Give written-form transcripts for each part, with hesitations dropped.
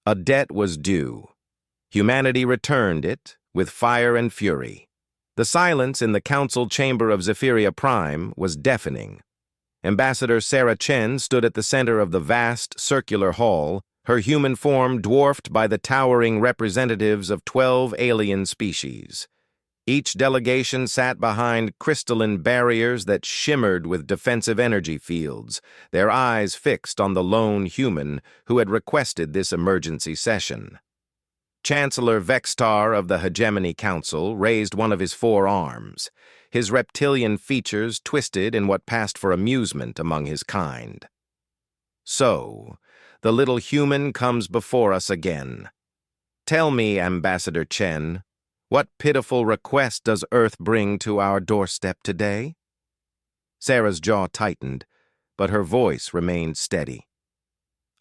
A debt was due. Humanity returned it with fire and fury. The silence in the council chamber of Zephyria Prime was deafening. Ambassador Sarah Chen stood at the center of the vast, circular hall, her human form dwarfed by the towering representatives of 12 alien species. Each delegation sat behind crystalline barriers that shimmered with defensive energy fields, their eyes fixed on the lone human who had requested this emergency session. Chancellor Vextar of the Hegemony Council raised one of his 4 arms, his reptilian features twisted in what passed for amusement among his kind. So, the little human comes before us again. Tell me, Ambassador Chen, what pitiful request does Earth bring to our doorstep today? Sarah's jaw tightened, but her voice remained steady.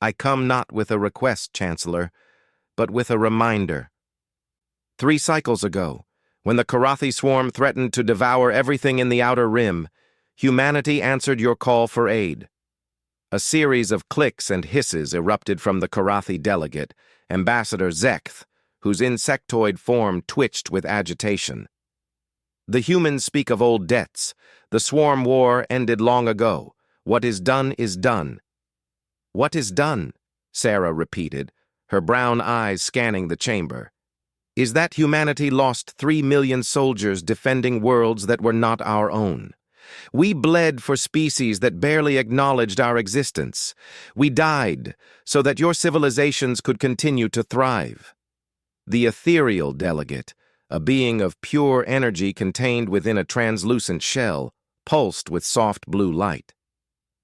I come not with a request, Chancellor, but with a reminder. 3 cycles ago, when the Karathi swarm threatened to devour everything in the Outer Rim, humanity answered your call for aid. A series of clicks and hisses erupted from the Karathi delegate, Ambassador Zekth, whose insectoid form twitched with agitation. The humans speak of old debts. The swarm war ended long ago. What is done is done. What is done? Sarah repeated, her brown eyes scanning the chamber. Is that humanity lost 3 million soldiers defending worlds that were not our own. We bled for species that barely acknowledged our existence. We died so that your civilizations could continue to thrive. The ethereal delegate, a being of pure energy contained within a translucent shell, pulsed with soft blue light.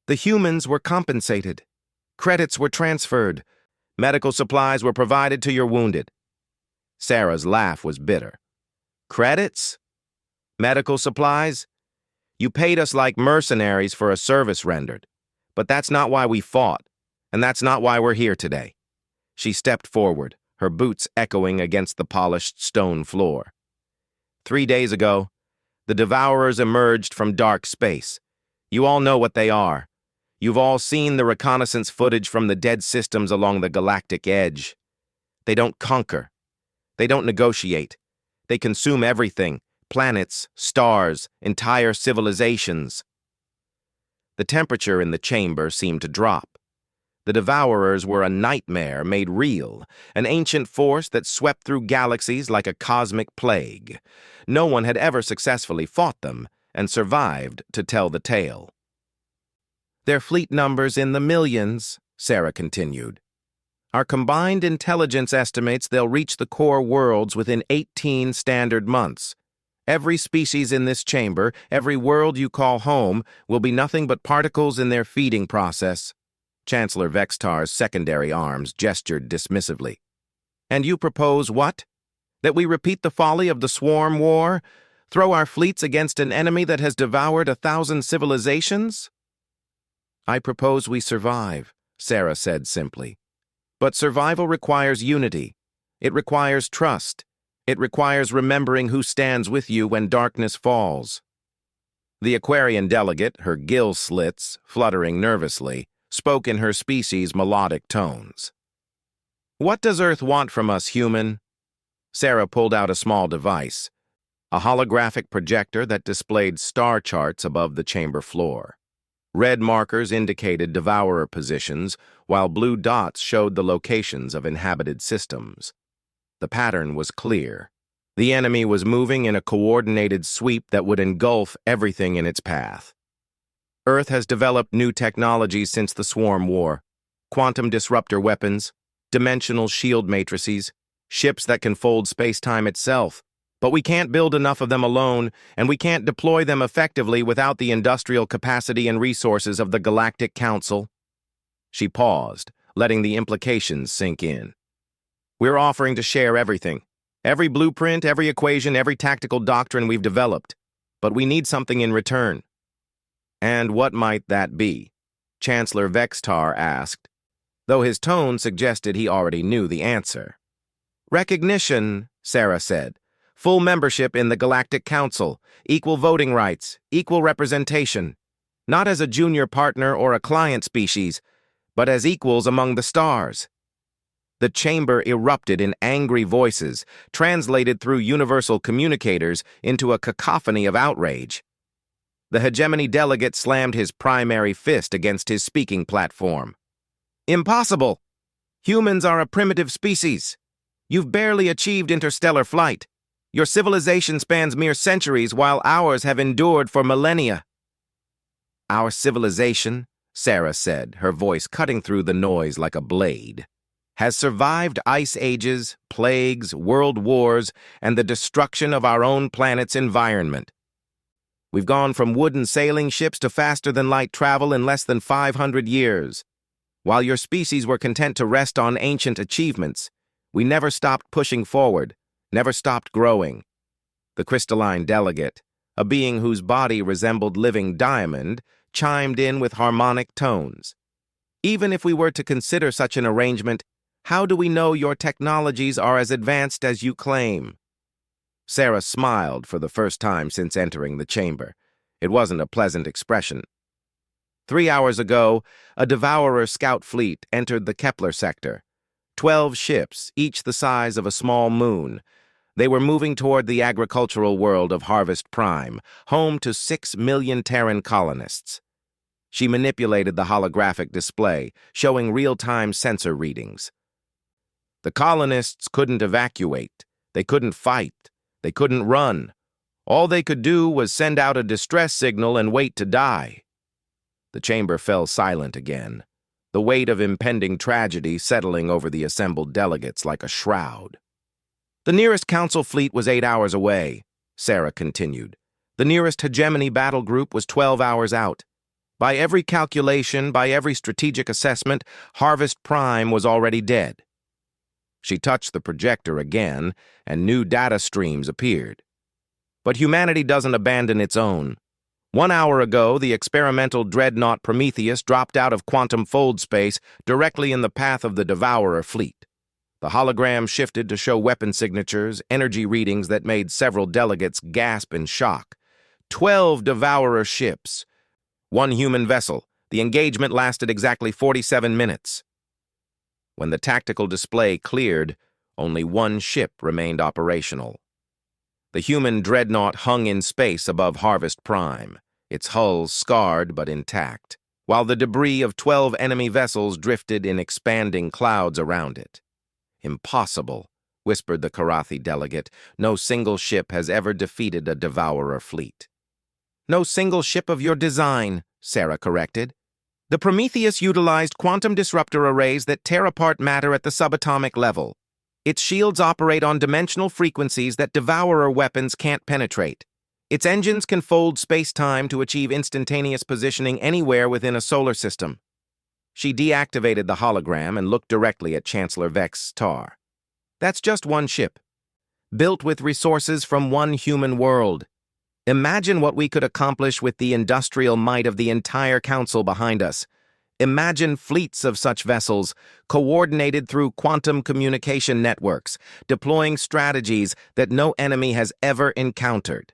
The humans were compensated. Credits were transferred. Medical supplies were provided to your wounded. Sarah's laugh was bitter. Credits? Medical supplies? You paid us like mercenaries for a service rendered. But that's not why we fought, and that's not why we're here today. She stepped forward, her boots echoing against the polished stone floor. 3 days ago, the Devourers emerged from dark space. You all know what they are. You've all seen the reconnaissance footage from the dead systems along the galactic edge. They don't conquer. They don't negotiate. They consume everything. Planets, stars, entire civilizations. The temperature in the chamber seemed to drop. The Devourers were a nightmare made real, an ancient force that swept through galaxies like a cosmic plague. No one had ever successfully fought them and survived to tell the tale. Their fleet numbers in the millions, Sarah continued. Our combined intelligence estimates they'll reach the core worlds within 18 standard months. Every species in this chamber, every world you call home, will be nothing but particles in their feeding process. Chancellor Vextar's secondary arms gestured dismissively. And you propose what? That we repeat the folly of the swarm war? Throw our fleets against an enemy that has devoured 1,000 civilizations? I propose we survive, Sarah said simply. But survival requires unity. It requires trust. It requires remembering who stands with you when darkness falls. The Aquarian delegate, her gill slits fluttering nervously, spoke in her species' melodic tones. What does Earth want from us, human? Sarah pulled out a small device, a holographic projector that displayed star charts above the chamber floor. Red markers indicated devourer positions, while blue dots showed the locations of inhabited systems. The pattern was clear. The enemy was moving in a coordinated sweep that would engulf everything in its path. Earth has developed new technologies since the Swarm War. Quantum disruptor weapons, dimensional shield matrices, ships that can fold space-time itself. But we can't build enough of them alone, and we can't deploy them effectively without the industrial capacity and resources of the Galactic Council. She paused, letting the implications sink in. We're offering to share everything. Every blueprint, every equation, every tactical doctrine we've developed. But we need something in return. And what might that be? Chancellor Vextar asked, though his tone suggested he already knew the answer. Recognition, Sarah said. Full membership in the Galactic Council, equal voting rights, equal representation. Not as a junior partner or a client species, but as equals among the stars. The chamber erupted in angry voices, translated through universal communicators into a cacophony of outrage. The hegemony delegate slammed his primary fist against his speaking platform. Impossible! Humans are a primitive species. You've barely achieved interstellar flight. Your civilization spans mere centuries, while ours have endured for millennia. Our civilization, Sarah said, her voice cutting through the noise like a blade, has survived ice ages, plagues, world wars, and the destruction of our own planet's environment. We've gone from wooden sailing ships to faster-than-light travel in less than 500 years. While your species were content to rest on ancient achievements, we never stopped pushing forward, never stopped growing. The crystalline delegate, a being whose body resembled living diamond, chimed in with harmonic tones. Even if we were to consider such an arrangement, how do we know your technologies are as advanced as you claim? Sarah smiled for the first time since entering the chamber. It wasn't a pleasant expression. 3 hours ago, a Devourer scout fleet entered the Kepler sector. 12 ships, each the size of a small moon. They were moving toward the agricultural world of Harvest Prime, home to 6 million Terran colonists. She manipulated the holographic display, showing real-time sensor readings. The colonists couldn't evacuate. They couldn't fight. They couldn't run. All they could do was send out a distress signal and wait to die. The chamber fell silent again, the weight of impending tragedy settling over the assembled delegates like a shroud. The nearest council fleet was 8 hours away, Sarah continued. The nearest hegemony battle group was 12 hours out. By every calculation, by every strategic assessment, Harvest Prime was already dead. She touched the projector again, and new data streams appeared. But humanity doesn't abandon its own. 1 hour ago, the experimental dreadnought Prometheus dropped out of quantum fold space directly in the path of the Devourer fleet. The hologram shifted to show weapon signatures, energy readings that made several delegates gasp in shock. 12 Devourer ships. 1 human vessel. The engagement lasted exactly 47 minutes. When the tactical display cleared, only 1 ship remained operational. The human dreadnought hung in space above Harvest Prime, its hull scarred but intact, while the debris of 12 enemy vessels drifted in expanding clouds around it. Impossible, whispered the Karathi delegate. No single ship has ever defeated a Devourer fleet. No single ship of your design, Sarah corrected. The Prometheus utilized quantum disruptor arrays that tear apart matter at the subatomic level. Its shields operate on dimensional frequencies that Devourer weapons can't penetrate. Its engines can fold space-time to achieve instantaneous positioning anywhere within a solar system. She deactivated the hologram and looked directly at Chancellor Vex Tar. That's just 1 ship, built with resources from 1 human world. Imagine what we could accomplish with the industrial might of the entire council behind us. Imagine fleets of such vessels, coordinated through quantum communication networks, deploying strategies that no enemy has ever encountered.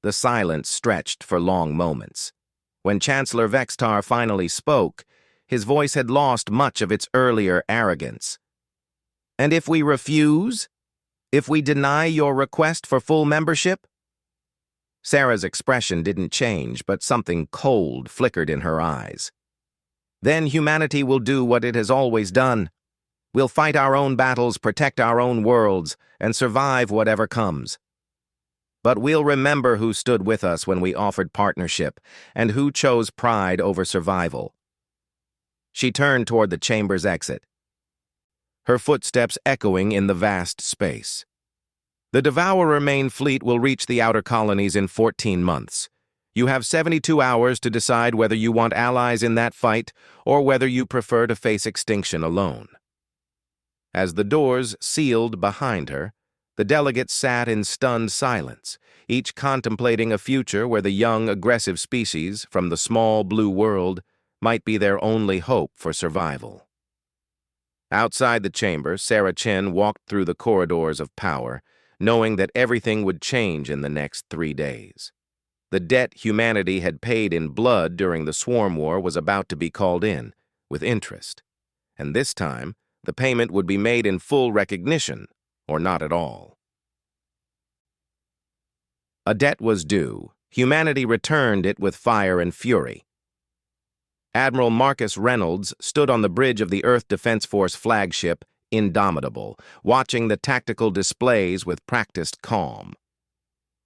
The silence stretched for long moments. When Chancellor Vextar finally spoke, his voice had lost much of its earlier arrogance. And if we refuse? If we deny your request for full membership? Sarah's expression didn't change, but something cold flickered in her eyes. Then humanity will do what it has always done. We'll fight our own battles, protect our own worlds, and survive whatever comes. But we'll remember who stood with us when we offered partnership, and who chose pride over survival. She turned toward the chamber's exit, her footsteps echoing in the vast space. The Devourer main fleet will reach the outer colonies in 14 months. You have 72 hours to decide whether you want allies in that fight or whether you prefer to face extinction alone. As the doors sealed behind her, the delegates sat in stunned silence, each contemplating a future where the young, aggressive species from the small blue world might be their only hope for survival. Outside the chamber, Sarah Chen walked through the corridors of power, knowing that everything would change in the next 3 days. The debt humanity had paid in blood during the Swarm War was about to be called in, with interest. And this time, The payment would be made in full recognition, or not at all. A debt was due. Humanity returned it with fire and fury. Admiral Marcus Reynolds stood on the bridge of the Earth Defense Force flagship, Indomitable, watching the tactical displays with practiced calm.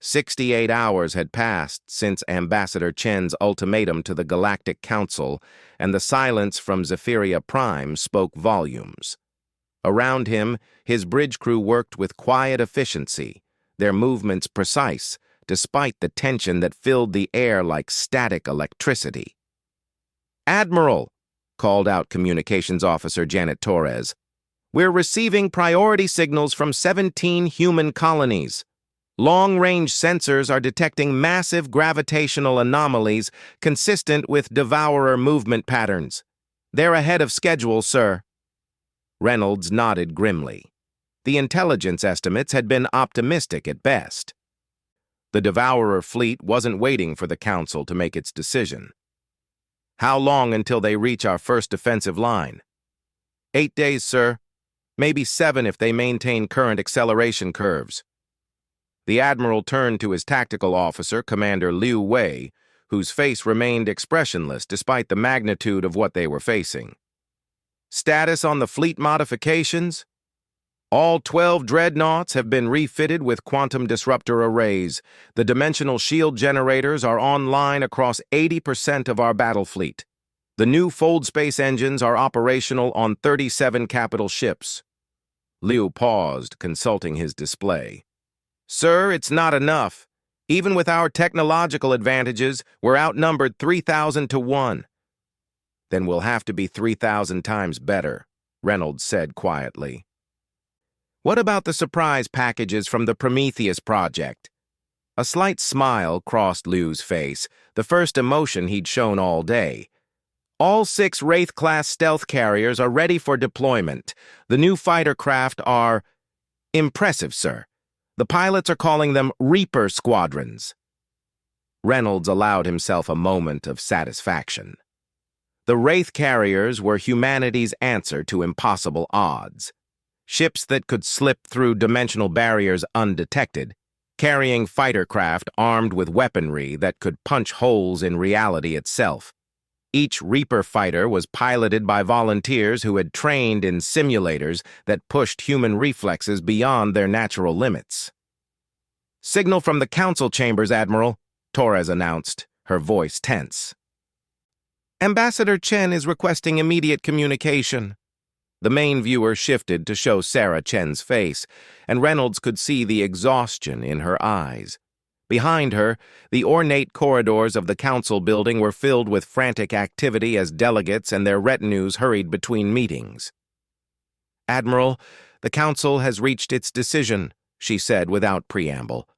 68 hours had passed since Ambassador Chen's ultimatum to the Galactic Council, and the silence from Zephyria Prime spoke volumes. Around him, his bridge crew worked with quiet efficiency, their movements precise, despite the tension that filled the air like static electricity. "Admiral," called out Communications Officer Janet Torres, "we're receiving priority signals from 17 human colonies. Long-range sensors are detecting massive gravitational anomalies consistent with devourer movement patterns. They're ahead of schedule, sir." Reynolds nodded grimly. The intelligence estimates had been optimistic at best. The devourer fleet wasn't waiting for the Council to make its decision. "How long until they reach our first defensive line?" 8 days, sir. Maybe 7 if they maintain current acceleration curves." The Admiral turned to his tactical officer, Commander Liu Wei, whose face remained expressionless despite the magnitude of what they were facing. "Status on the fleet modifications? All 12 dreadnoughts have been refitted with quantum disruptor arrays. The dimensional shield generators are online across 80% of our battle fleet. The new fold space engines are operational on 37 capital ships." Liu paused, consulting his display. "Sir, it's not enough. Even with our technological advantages, we're outnumbered 3,000 to 1. "Then we'll have to be 3,000 times better," Reynolds said quietly. "What about the surprise packages from the Prometheus project?" A slight smile crossed Liu's face, the first emotion he'd shown all day. "All 6 Wraith-class stealth carriers are ready for deployment. The new fighter craft are impressive, sir. The pilots are calling them Reaper squadrons." Reynolds allowed himself a moment of satisfaction. The Wraith carriers were humanity's answer to impossible odds. Ships that could slip through dimensional barriers undetected, carrying fighter craft armed with weaponry that could punch holes in reality itself. Each Reaper fighter was piloted by volunteers who had trained in simulators that pushed human reflexes beyond their natural limits. "Signal from the Council chambers, Admiral," Torres announced, her voice tense. "Ambassador Chen is requesting immediate communication." The main viewer shifted to show Sarah Chen's face, and Reynolds could see the exhaustion in her eyes. Behind her, the ornate corridors of the Council building were filled with frantic activity as delegates and their retinues hurried between meetings. "Admiral, the Council has reached its decision," she said without preamble.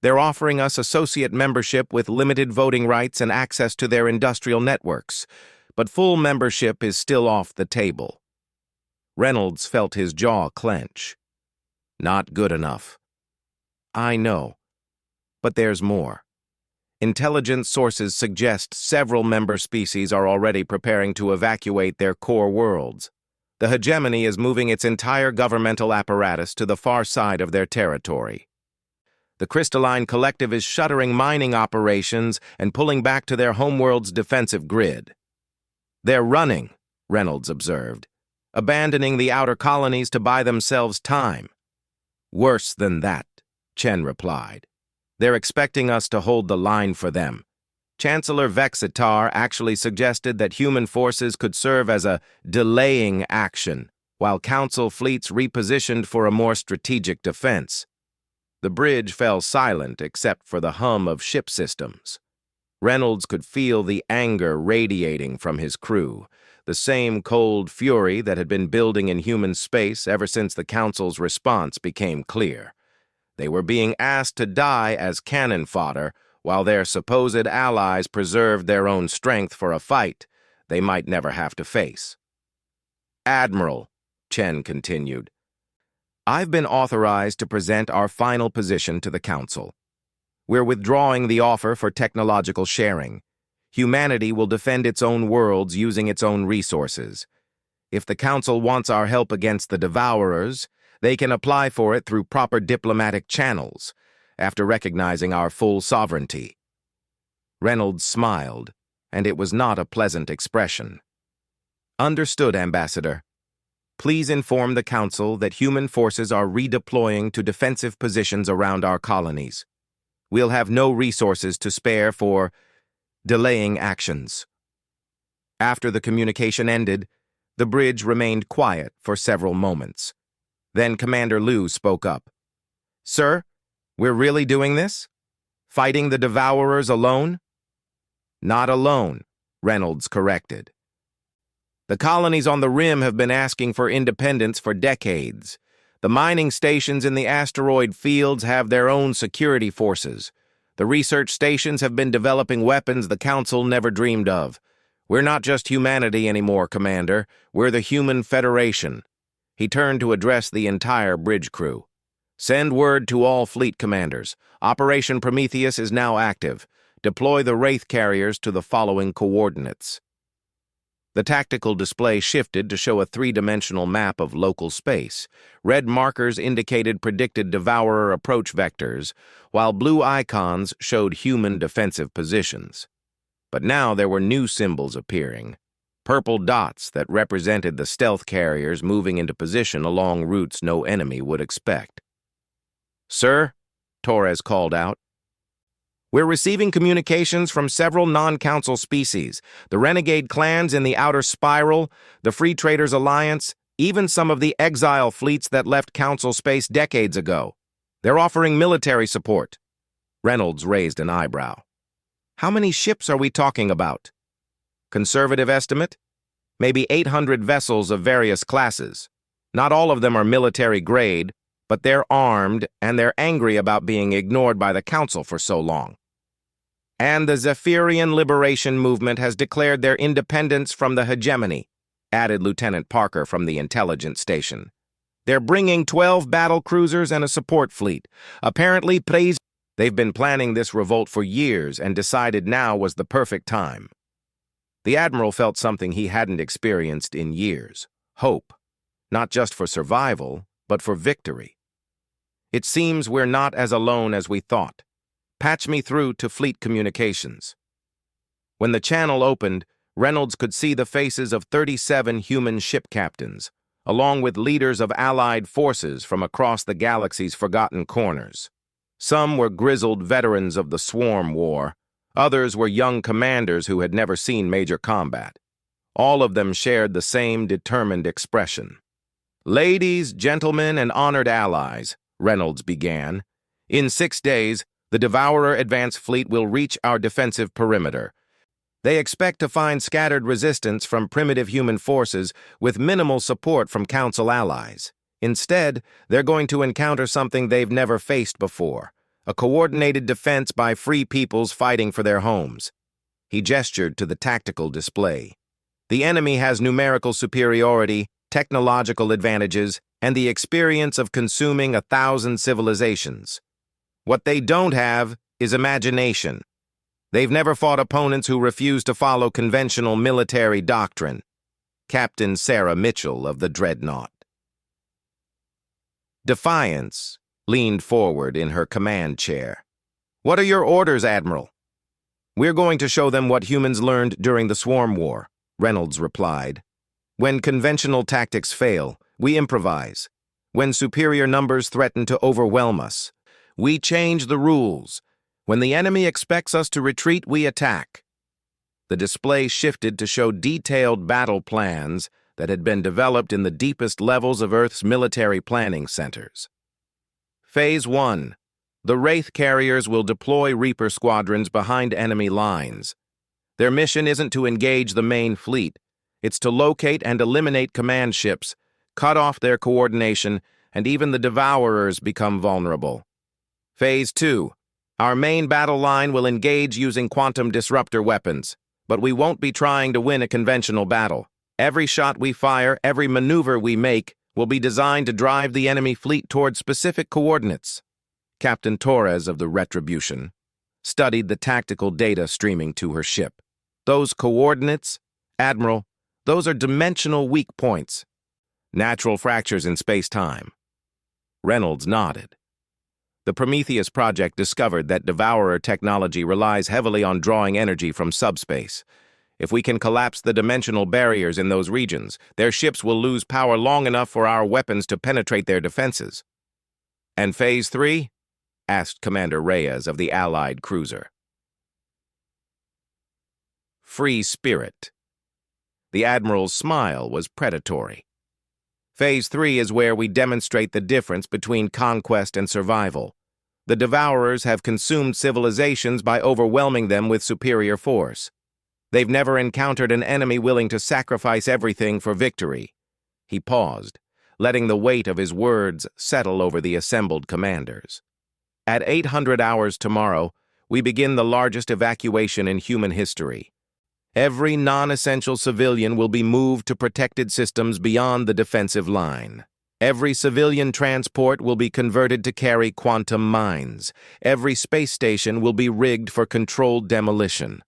"They're offering us associate membership with limited voting rights and access to their industrial networks, but full membership is still off the table." Reynolds felt his jaw clench. "Not good enough." "I know. But there's more. Intelligence sources suggest several member species are already preparing to evacuate their core worlds. The hegemony is moving its entire governmental apparatus to the far side of their territory. The Crystalline Collective is shuttering mining operations and pulling back to their homeworld's defensive grid. "They're running," Reynolds observed, "abandoning the outer colonies to buy themselves time." "Worse than that," Chen replied. "They're expecting us to hold the line for them. Chancellor Vexitar actually suggested that human forces could serve as a delaying action, while Council fleets repositioned for a more strategic defense." The bridge fell silent except for the hum of ship systems. Reynolds could feel the anger radiating from his crew, the same cold fury that had been building in human space ever since the Council's response became clear. They were being asked to die as cannon fodder, while their supposed allies preserved their own strength for a fight they might never have to face. "Admiral," Chen continued, "I've been authorized to present our final position to the Council. We're withdrawing the offer for technological sharing. Humanity will defend its own worlds using its own resources. If the Council wants our help against the Devourers, they can apply for it through proper diplomatic channels, after recognizing our full sovereignty." Reynolds smiled, and it was not a pleasant expression. "Understood, Ambassador. Please inform the Council that human forces are redeploying to defensive positions around our colonies. We'll have no resources to spare for delaying actions." After the communication ended, the bridge remained quiet for several moments. Then Commander Liu spoke up. "Sir, we're really doing this? Fighting the Devourers alone?" "Not alone," Reynolds corrected. "The colonies on the rim have been asking for independence for decades. The mining stations in the asteroid fields have their own security forces. The research stations have been developing weapons the Council never dreamed of. We're not just humanity anymore, Commander. We're the Human Federation." He turned to address the entire bridge crew. "Send word to all fleet commanders. Operation Prometheus is now active. Deploy the Wraith carriers to the following coordinates." The tactical display shifted to show a three-dimensional map of local space. Red markers indicated predicted Devourer approach vectors, while blue icons showed human defensive positions. But now there were new symbols appearing. Purple dots that represented the stealth carriers moving into position along routes no enemy would expect. "Sir," Torres called out, "we're receiving communications from several non-Council species, the renegade clans in the Outer Spiral, the Free Traders Alliance, even some of the exile fleets that left Council space decades ago. They're offering military support." Reynolds raised an eyebrow. "How many ships are we talking about?" "Conservative estimate? Maybe 800 vessels of various classes. Not all of them are military grade, but they're armed and they're angry about being ignored by the Council for so long. And the Zephyrian Liberation Movement has declared their independence from the hegemony," added Lieutenant Parker from the intelligence station. "They're bringing 12 battle cruisers and a support fleet. Apparently, they've been planning this revolt for years and decided now was the perfect time." The Admiral felt something he hadn't experienced in years: hope, not just for survival, but for victory. "It seems we're not as alone as we thought. Patch me through to fleet communications." When the channel opened, Reynolds could see the faces of 37 human ship captains, along with leaders of Allied forces from across the galaxy's forgotten corners. Some were grizzled veterans of the Swarm War. Others were young commanders who had never seen major combat. All of them shared the same determined expression. "Ladies, gentlemen, and honored allies," Reynolds began, "in 6 days, the Devourer advance fleet will reach our defensive perimeter. They expect to find scattered resistance from primitive human forces with minimal support from Council allies. Instead, they're going to encounter something they've never faced before: a coordinated defense by free peoples fighting for their homes." He gestured to the tactical display. "The enemy has numerical superiority, technological advantages, and the experience of consuming 1,000 civilizations. What they don't have is imagination. They've never fought opponents who refuse to follow conventional military doctrine." Captain Sarah Mitchell of the Dreadnought. Defiance leaned forward in her command chair. "What are your orders, Admiral?" "We're going to show them what humans learned during the Swarm War," Reynolds replied. "When conventional tactics fail, we improvise. When superior numbers threaten to overwhelm us, we change the rules. When the enemy expects us to retreat, we attack." The display shifted to show detailed battle plans that had been developed in the deepest levels of Earth's military planning centers. Phase 1. The Wraith carriers will deploy Reaper squadrons behind enemy lines. Their mission isn't to engage the main fleet. It's to locate and eliminate command ships, cut off their coordination, and even the Devourers become vulnerable. Phase 2. Our main battle line will engage using quantum disruptor weapons, but we won't be trying to win a conventional battle. Every shot we fire, every maneuver we make, will be designed to drive the enemy fleet toward specific coordinates. Captain Torres of the Retribution studied the tactical data streaming to her ship. "Those coordinates, Admiral, Those are dimensional weak points. Natural fractures in space-time. Reynolds nodded. The Prometheus project discovered that Devourer technology relies heavily on drawing energy from subspace. If we can collapse the dimensional barriers in those regions, their ships will lose power long enough for our weapons to penetrate their defenses. And Phase 3? Asked Commander Reyes of the Allied cruiser. Free spirit. The Admiral's smile was predatory. Phase 3 is where we demonstrate the difference between conquest and survival. The Devourers have consumed civilizations by overwhelming them with superior force. They've never encountered an enemy willing to sacrifice everything for victory. He paused, letting the weight of his words settle over the assembled commanders. At 800 hours tomorrow, we begin the largest evacuation in human history. Every non-essential civilian will be moved to protected systems beyond the defensive line. Every civilian transport will be converted to carry quantum mines. Every space station will be rigged for controlled demolition.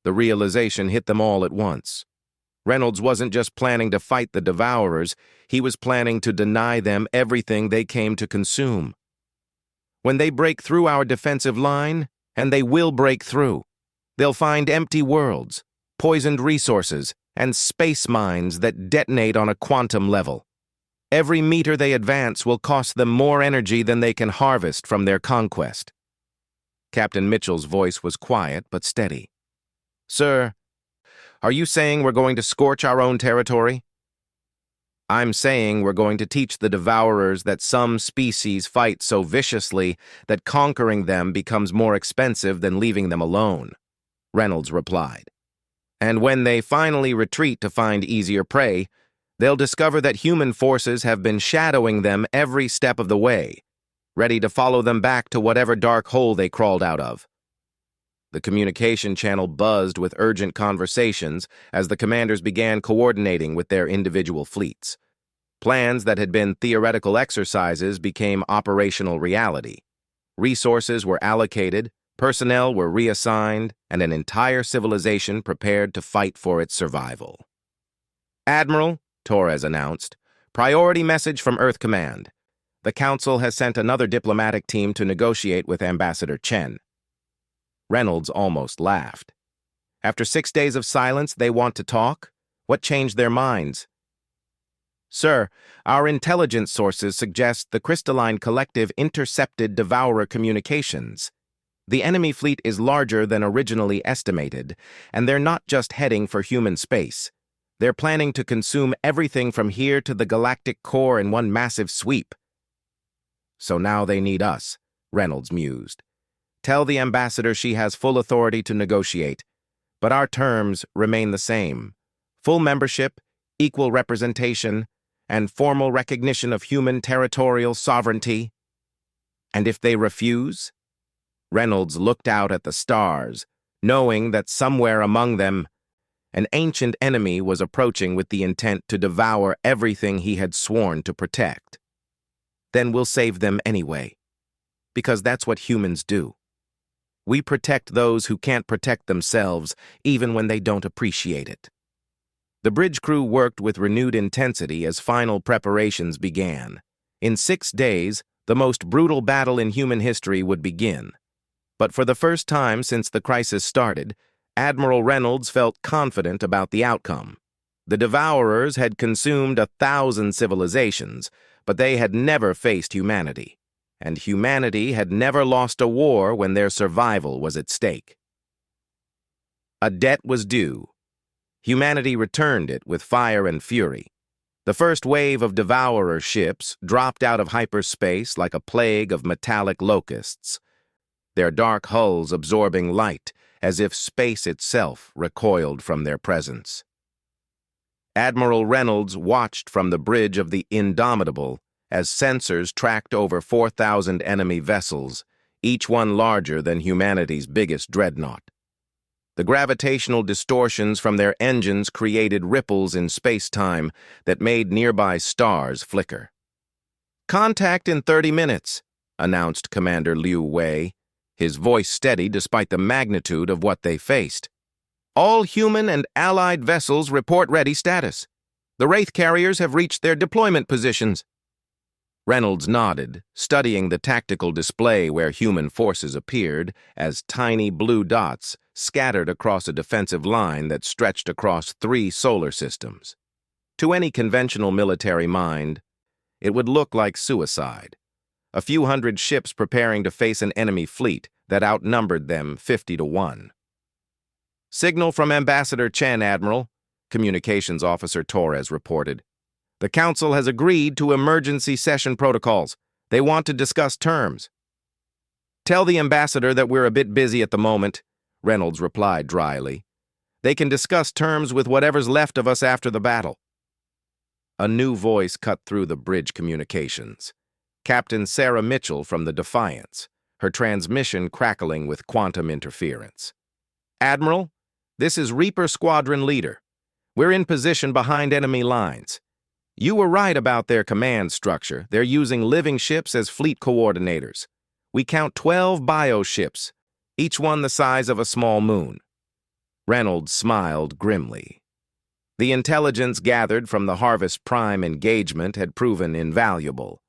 The realization hit them all at once. Reynolds wasn't just planning to fight the Devourers, he was planning to deny them everything they came to consume. When they break through our defensive line, and they will break through, they'll find empty worlds, poisoned resources, and space mines that detonate on a quantum level. Every meter they advance will cost them more energy than they can harvest from their conquest. Captain Mitchell's voice was quiet but steady. Sir, are you saying we're going to scorch our own territory? I'm saying we're going to teach the Devourers that some species fight so viciously that conquering them becomes more expensive than leaving them alone, Reynolds replied. And when they finally retreat to find easier prey, they'll discover that human forces have been shadowing them every step of the way, ready to follow them back to whatever dark hole they crawled out of. The communication channel buzzed with urgent conversations as the commanders began coordinating with their individual fleets. Plans that had been theoretical exercises became operational reality. Resources were allocated, personnel were reassigned, and an entire civilization prepared to fight for its survival. Admiral, Torres announced, priority message from Earth Command. The Council has sent another diplomatic team to negotiate with Ambassador Chen. Reynolds almost laughed. After 6 days of silence, they want to talk? What changed their minds? Sir, our intelligence sources suggest the Crystalline Collective intercepted Devourer communications. The enemy fleet is larger than originally estimated, and they're not just heading for human space. They're planning to consume everything from here to the galactic core in one massive sweep. So now they need us, Reynolds mused. Tell the ambassador she has full authority to negotiate, but our terms remain the same. Full membership, equal representation, and formal recognition of human territorial sovereignty. And if they refuse? Reynolds looked out at the stars, knowing that somewhere among them, an ancient enemy was approaching with the intent to devour everything he had sworn to protect. Then we'll save them anyway, because that's what humans do. We protect those who can't protect themselves, even when they don't appreciate it. The bridge crew worked with renewed intensity as final preparations began. In 6 days, the most brutal battle in human history would begin. But for the first time since the crisis started, Admiral Reynolds felt confident about the outcome. The Devourers had consumed 1,000 civilizations, but they had never faced humanity. And humanity had never lost a war when their survival was at stake. A debt was due. Humanity returned it with fire and fury. The first wave of Devourer ships dropped out of hyperspace like a plague of metallic locusts, their dark hulls absorbing light as if space itself recoiled from their presence. Admiral Reynolds watched from the bridge of the Indomitable as sensors tracked over 4,000 enemy vessels, each one larger than humanity's biggest dreadnought. The gravitational distortions from their engines created ripples in space-time that made nearby stars flicker. "Contact in 30 minutes, announced Commander Liu Wei, his voice steady despite the magnitude of what they faced. All human and allied vessels report ready status. The Wraith carriers have reached their deployment positions. Reynolds nodded, studying the tactical display where human forces appeared as tiny blue dots scattered across a defensive line that stretched across 3 solar systems. To any conventional military mind, it would look like suicide. A few hundred ships preparing to face an enemy fleet that outnumbered them 50-1. Signal from Ambassador Chen, Admiral, Communications Officer Torres reported. The Council has agreed to emergency session protocols. They want to discuss terms. Tell the Ambassador that we're a bit busy at the moment, Reynolds replied dryly. They can discuss terms with whatever's left of us after the battle. A new voice cut through the bridge communications. Captain Sarah Mitchell from the Defiance, her transmission crackling with quantum interference. Admiral, this is Reaper Squadron Leader. We're in position behind enemy lines. You were right about their command structure. They're using living ships as fleet coordinators. We count 12 bioships, each one the size of a small moon. Reynolds smiled grimly. The intelligence gathered from the Harvest Prime engagement had proven invaluable.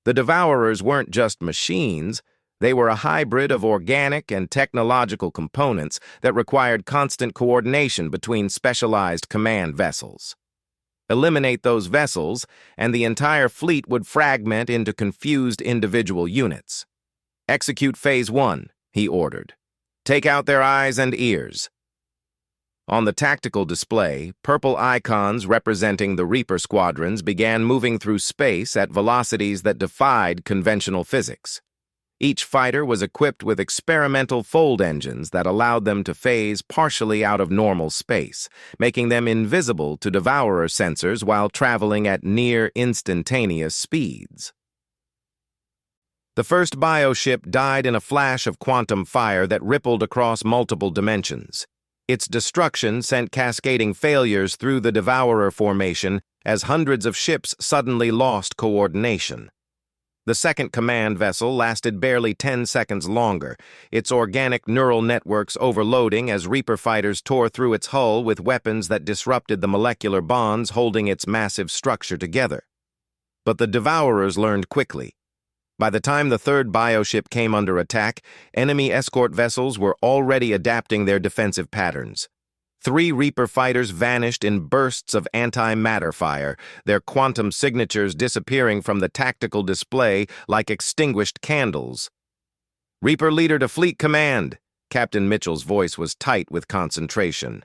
The Devourers weren't just machines. They were a hybrid of organic and technological components that required constant coordination between specialized command vessels. Eliminate those vessels, and the entire fleet would fragment into confused individual units. Execute Phase 1, he ordered. Take out their eyes and ears. On the tactical display, purple icons representing the Reaper squadrons began moving through space at velocities that defied conventional physics. Each fighter was equipped with experimental fold engines that allowed them to phase partially out of normal space, making them invisible to Devourer sensors while traveling at near instantaneous speeds. The first bioship died in a flash of quantum fire that rippled across multiple dimensions. Its destruction sent cascading failures through the Devourer formation as hundreds of ships suddenly lost coordination. The second command vessel lasted barely 10 seconds longer, its organic neural networks overloading as Reaper fighters tore through its hull with weapons that disrupted the molecular bonds holding its massive structure together. But the Devourers learned quickly. By the time the third bioship came under attack, enemy escort vessels were already adapting their defensive patterns. 3 Reaper fighters vanished in bursts of antimatter fire, their quantum signatures disappearing from the tactical display like extinguished candles. Reaper leader to Fleet Command, Captain Mitchell's voice was tight with concentration.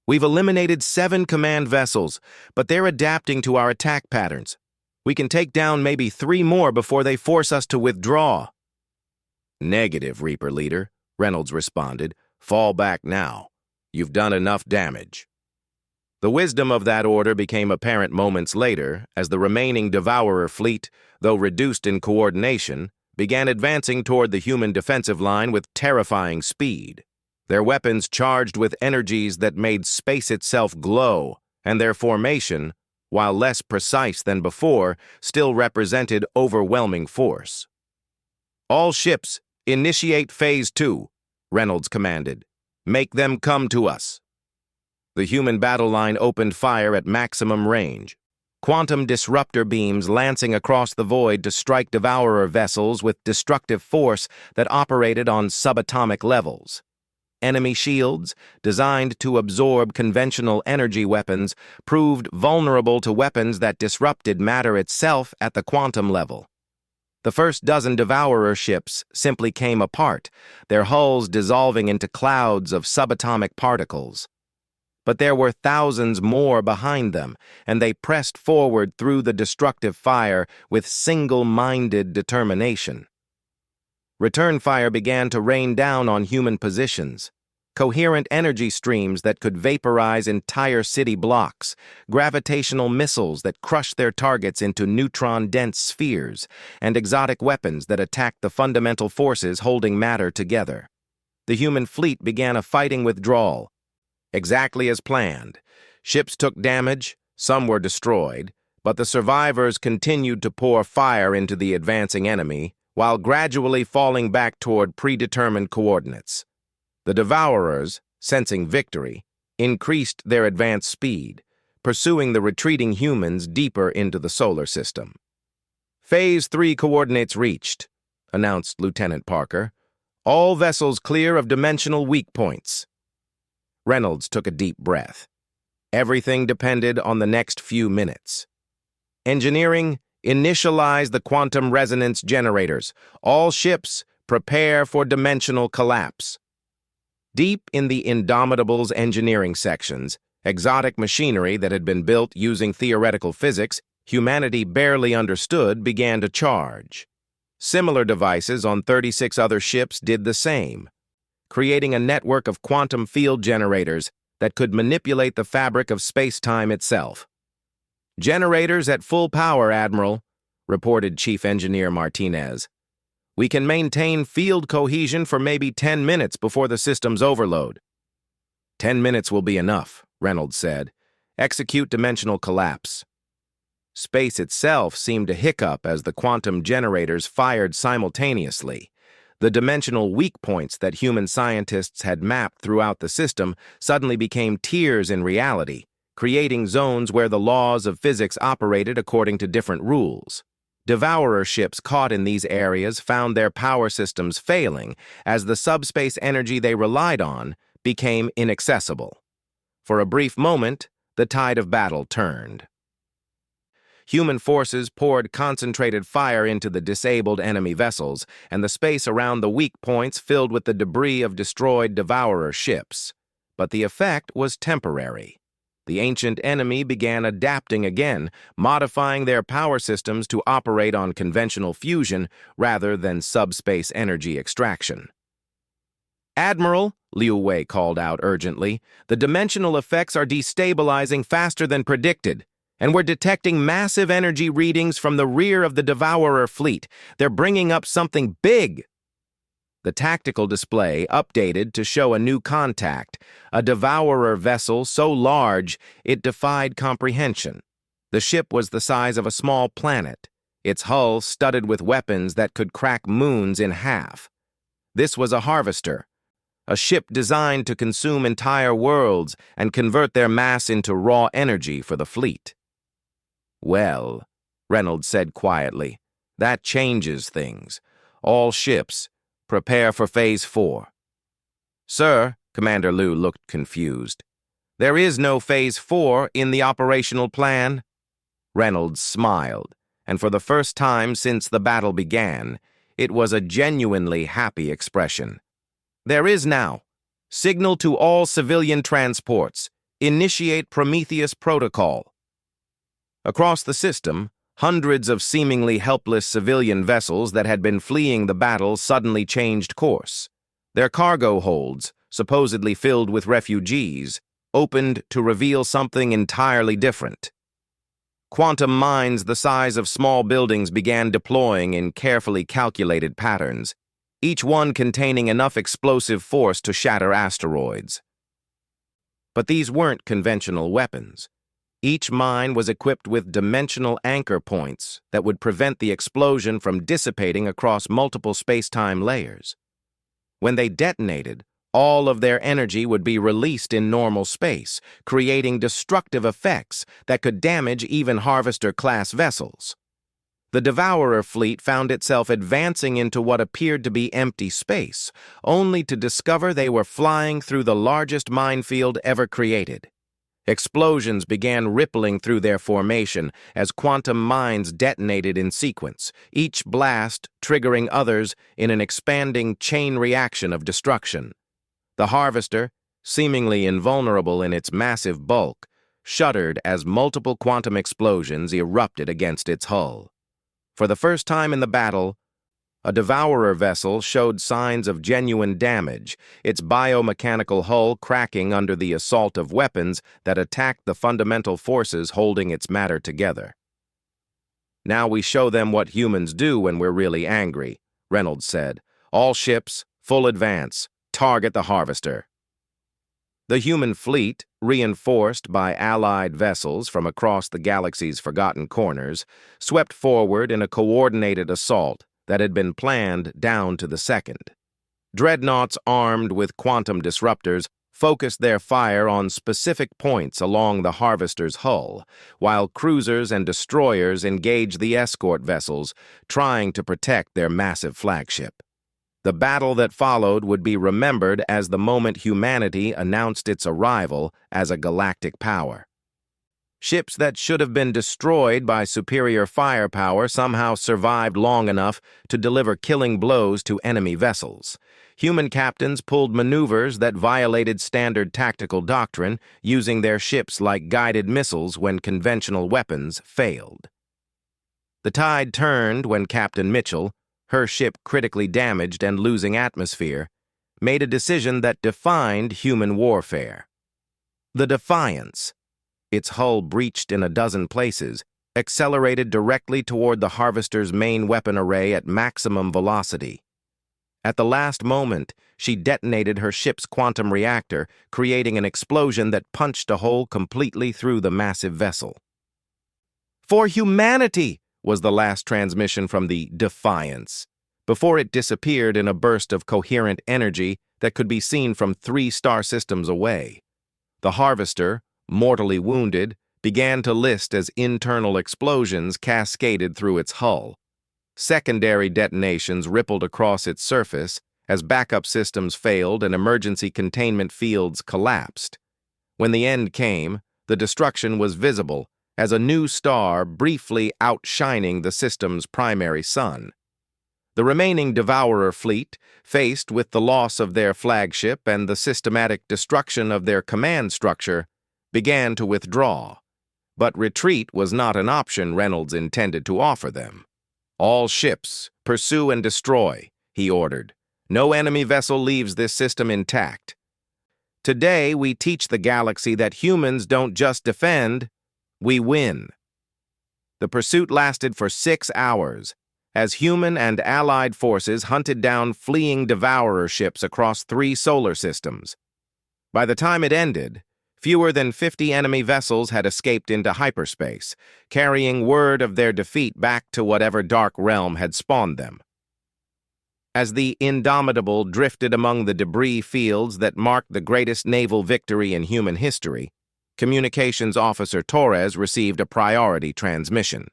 We've eliminated 7 command vessels, but they're adapting to our attack patterns. We can take down maybe 3 more before they force us to withdraw. Negative, Reaper leader, Reynolds responded. Fall back now. You've done enough damage. The wisdom of that order became apparent moments later as the remaining Devourer fleet, though reduced in coordination, began advancing toward the human defensive line with terrifying speed. Their weapons charged with energies that made space itself glow, and their formation, while less precise than before, still represented overwhelming force. All ships, initiate Phase 2, Reynolds commanded. Make them come to us. The human battle line opened fire at maximum range. Quantum disruptor beams lancing across the void to strike Devourer vessels with destructive force that operated on subatomic levels. Enemy shields, designed to absorb conventional energy weapons, proved vulnerable to weapons that disrupted matter itself at the quantum level. The first dozen Devourer ships simply came apart, their hulls dissolving into clouds of subatomic particles. But there were thousands more behind them, and they pressed forward through the destructive fire with single-minded determination. Return fire began to rain down on human positions. Coherent energy streams that could vaporize entire city blocks, gravitational missiles that crushed their targets into neutron-dense spheres, and exotic weapons that attacked the fundamental forces holding matter together. The human fleet began a fighting withdrawal. Exactly as planned. Ships took damage, some were destroyed, but the survivors continued to pour fire into the advancing enemy, while gradually falling back toward predetermined coordinates. The Devourers, sensing victory, increased their advance speed, pursuing the retreating humans deeper into the solar system. Phase 3 coordinates reached, announced Lieutenant Parker. All vessels clear of dimensional weak points. Reynolds took a deep breath. Everything depended on the next few minutes. Engineering, initialize the quantum resonance generators. All ships, prepare for dimensional collapse. Deep in the Indomitable's engineering sections, exotic machinery that had been built using theoretical physics humanity barely understood began to charge. Similar devices on 36 other ships did the same, creating a network of quantum field generators that could manipulate the fabric of space-time itself. "Generators at full power, Admiral," reported Chief Engineer Martinez. "We can maintain field cohesion for maybe 10 minutes before the systems overload." 10 minutes will be enough, Reynolds said. "Execute dimensional collapse." Space itself seemed to hiccup as the quantum generators fired simultaneously. The dimensional weak points that human scientists had mapped throughout the system suddenly became tiers in reality, creating zones where the laws of physics operated according to different rules. Devourer ships caught in these areas found their power systems failing as the subspace energy they relied on became inaccessible. For a brief moment, the tide of battle turned. Human forces poured concentrated fire into the disabled enemy vessels, and the space around the weak points filled with the debris of destroyed Devourer ships. But the effect was temporary. The ancient enemy began adapting again, modifying their power systems to operate on conventional fusion rather than subspace energy extraction. "Admiral," Liu Wei called out urgently, "the dimensional effects are destabilizing faster than predicted. And we're detecting massive energy readings from the rear of the Devourer fleet. They're bringing up something big." The tactical display updated to show a new contact, a Devourer vessel so large it defied comprehension. The ship was the size of a small planet, its hull studded with weapons that could crack moons in half. This was a harvester, a ship designed to consume entire worlds and convert their mass into raw energy for the fleet. "Well," Reynolds said quietly, "that changes things. All ships, prepare for Phase 4. "Sir," Commander Liu looked confused. "There is no Phase 4 in the operational plan." Reynolds smiled, and for the first time since the battle began, it was a genuinely happy expression. "There is now. Signal to all civilian transports. Initiate Prometheus Protocol." Across the system, hundreds of seemingly helpless civilian vessels that had been fleeing the battle suddenly changed course. Their cargo holds, supposedly filled with refugees, opened to reveal something entirely different. Quantum mines the size of small buildings began deploying in carefully calculated patterns, each one containing enough explosive force to shatter asteroids. But these weren't conventional weapons. Each mine was equipped with dimensional anchor points that would prevent the explosion from dissipating across multiple space-time layers. When they detonated, all of their energy would be released in normal space, creating destructive effects that could damage even Harvester-class vessels. The Devourer fleet found itself advancing into what appeared to be empty space, only to discover they were flying through the largest minefield ever created. Explosions began rippling through their formation as quantum mines detonated in sequence, each blast triggering others in an expanding chain reaction of destruction. The Harvester, seemingly invulnerable in its massive bulk, shuddered as multiple quantum explosions erupted against its hull. For the first time in the battle, a Devourer vessel showed signs of genuine damage, its biomechanical hull cracking under the assault of weapons that attacked the fundamental forces holding its matter together. "Now we show them what humans do when we're really angry," Reynolds said. "All ships, full advance, target the Harvester." The human fleet, reinforced by allied vessels from across the galaxy's forgotten corners, swept forward in a coordinated assault that had been planned down to the second. Dreadnoughts armed with quantum disruptors focused their fire on specific points along the Harvester's hull, while cruisers and destroyers engaged the escort vessels, trying to protect their massive flagship. The battle that followed would be remembered as the moment humanity announced its arrival as a galactic power. Ships that should have been destroyed by superior firepower somehow survived long enough to deliver killing blows to enemy vessels. Human captains pulled maneuvers that violated standard tactical doctrine, using their ships like guided missiles when conventional weapons failed. The tide turned when Captain Mitchell, her ship critically damaged and losing atmosphere, made a decision that defined human warfare. The Defiance, its hull breached in a dozen places, accelerated directly toward the Harvester's main weapon array at maximum velocity. At the last moment, she detonated her ship's quantum reactor, creating an explosion that punched a hole completely through the massive vessel. "For humanity!" was the last transmission from the Defiance, before it disappeared in a burst of coherent energy that could be seen from 3 star systems away. The Harvester, mortally wounded, began to list as internal explosions cascaded through its hull. Secondary detonations rippled across its surface as backup systems failed and emergency containment fields collapsed. When the end came, the destruction was visible as a new star briefly outshining the system's primary sun. The remaining Devourer fleet, faced with the loss of their flagship and the systematic destruction of their command structure, began to withdraw. But retreat was not an option Reynolds intended to offer them. "All ships, pursue and destroy," he ordered. "No enemy vessel leaves this system intact. Today, we teach the galaxy that humans don't just defend, we win." The pursuit lasted for 6 hours, as human and allied forces hunted down fleeing Devourer ships across 3 solar systems. By the time it ended, fewer than 50 enemy vessels had escaped into hyperspace, carrying word of their defeat back to whatever dark realm had spawned them. As the Indomitable drifted among the debris fields that marked the greatest naval victory in human history, Communications Officer Torres received a priority transmission.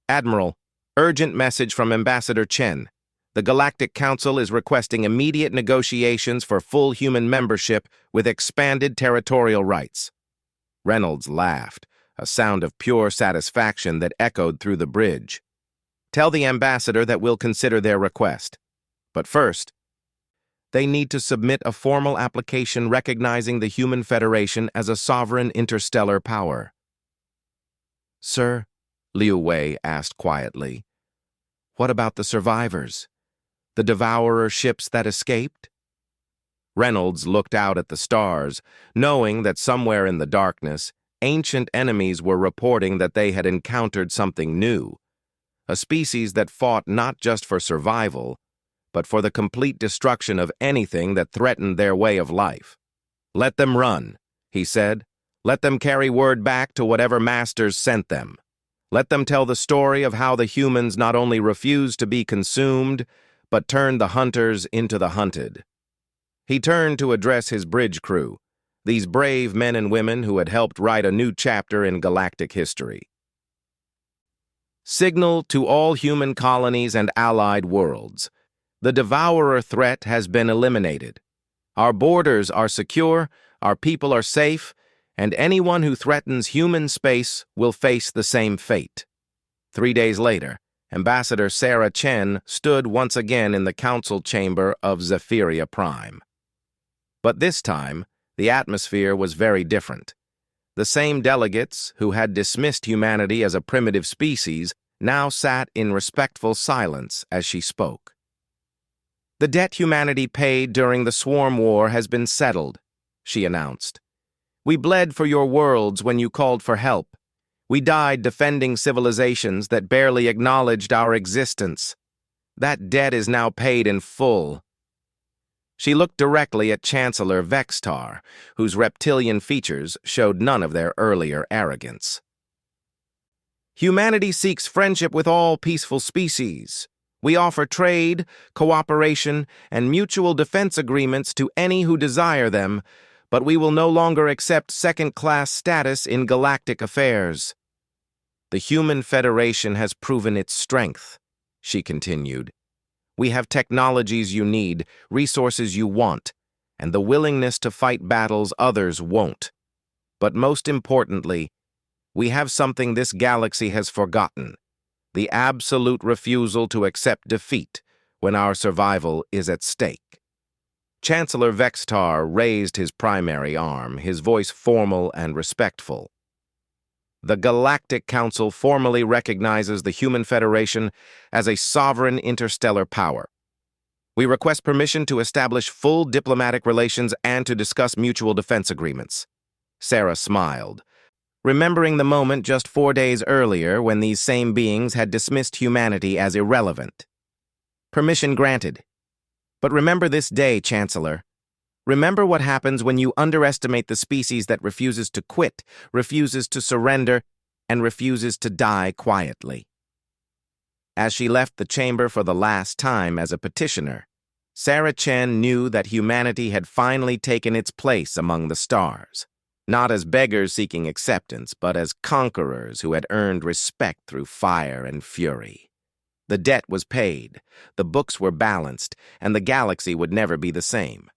"Admiral, urgent message from Ambassador Chen. The Galactic Council is requesting immediate negotiations for full human membership with expanded territorial rights." Reynolds laughed, a sound of pure satisfaction that echoed through the bridge. "Tell the ambassador that we'll consider their request. But first, they need to submit a formal application recognizing the Human Federation as a sovereign interstellar power." "Sir," Liu Wei asked quietly, "what about the survivors? The Devourer ships that escaped?" Reynolds looked out at the stars, knowing that somewhere in the darkness, ancient enemies were reporting that they had encountered something new, a species that fought not just for survival, but for the complete destruction of anything that threatened their way of life. "Let them run," he said. "Let them carry word back to whatever masters sent them. Let them tell the story of how the humans not only refused to be consumed, but turned the hunters into the hunted." He turned to address his bridge crew, these brave men and women who had helped write a new chapter in galactic history. "Signal to all human colonies and allied worlds. The Devourer threat has been eliminated. Our borders are secure, our people are safe, and anyone who threatens human space will face the same fate." 3 days later, Ambassador Sarah Chen stood once again in the council chamber of Zephyria Prime. But this time, the atmosphere was very different. The same delegates who had dismissed humanity as a primitive species now sat in respectful silence as she spoke. "The debt humanity paid during the Swarm War has been settled," she announced. "We bled for your worlds when you called for help. We died defending civilizations that barely acknowledged our existence. That debt is now paid in full." She looked directly at Chancellor Vextar, whose reptilian features showed none of their earlier arrogance. "Humanity seeks friendship with all peaceful species. We offer trade, cooperation, and mutual defense agreements to any who desire them, but we will no longer accept second-class status in galactic affairs. The Human Federation has proven its strength, she continued. We have technologies you need, resources you want, and the willingness to fight battles others won't. But most importantly, we have something this galaxy has forgotten: the absolute refusal to accept defeat when our survival is at stake. Chancellor Vextar raised his primary arm, his voice formal and respectful. The Galactic Council formally recognizes the Human Federation as a sovereign interstellar power. We request permission to establish full diplomatic relations and to discuss mutual defense agreements. Sarah smiled, remembering the moment just 4 days earlier when these same beings had dismissed humanity as irrelevant. Permission granted. But remember this day, Chancellor. Remember what happens when you underestimate the species that refuses to quit, refuses to surrender, and refuses to die quietly. As she left the chamber for the last time as a petitioner, Sarah Chen knew that humanity had finally taken its place among the stars, not as beggars seeking acceptance, but as conquerors who had earned respect through fire and fury. The debt was paid, the books were balanced, and the galaxy would never be the same.